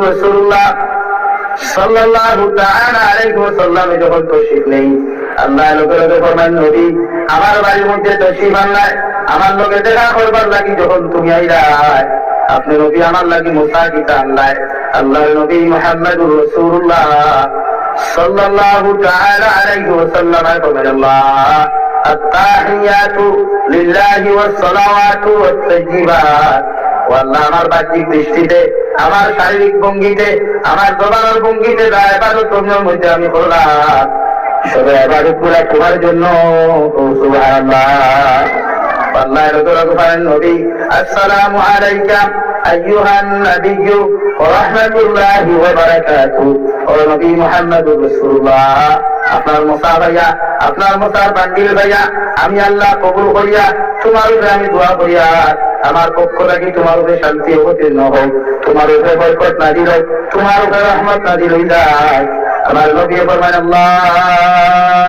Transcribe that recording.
রাসূলুল্লাহ সাল্লাল্লাহু তাআলা আলাইহি ওয়াসাল্লাম যখন তশরিফ নেই, আল্লাহ লোকে ফরমান, নবী আমার বাড়ির মধ্যে তশরিফ আনলাই, আমার লোকে দেখা করবার লাগি যখন তুমি আইলাই, আপনি নবী আমার লাগি মুসাফির আনলাই। আল্লাহর নবী মুহাম্মদুর রাসূলুল্লাহ সাল্লাল্লাহু তাআলা আলাইহি ওয়াসাল্লাম ফরমান, আল্লাহ আত-তাহিয়াতু লিল্লাহি ওয়াস-সালাওয়াতু ওয়াত-তাইয়্যিবাত। ও আল্লাহ, আমার বাহ্যিক দৃষ্টিতে, আমার শারীরিক ভঙ্গিতে, আমার জবানের ভঙ্গিতে যা ইবাদত তোমার মধ্যে আমি করলাম, সবে ইবাদত পুরা তোমার জন্য। সুবহানাল্লাহ। আল্লাহর রাসূল বলেন, নবী আসসালামু আলাইকা আইয়ুহান নাবিয়্যু ওয়া রাহমাতুল্লাহি ওয়া বারাকাতুহু। ও নবী মুহাম্মদুর রাসূলুল্লাহ, আপনার মুসা ভাইয়া, আপনার মুসার বান্ডিল ভাইয়া, আমি আল্লাহ কবুল করিয়া তোমার উপরে আমি দোয়া করিয়া আমার পক্ষ থেকে তোমার উপরে শান্তি অবতীর্ণ হোক, তোমার উপরে বরকত নাযিল হোক, তোমার উপরে রহমত নাযিল হয়ে যায়। আমার নবী ফরমান, আল্লাহ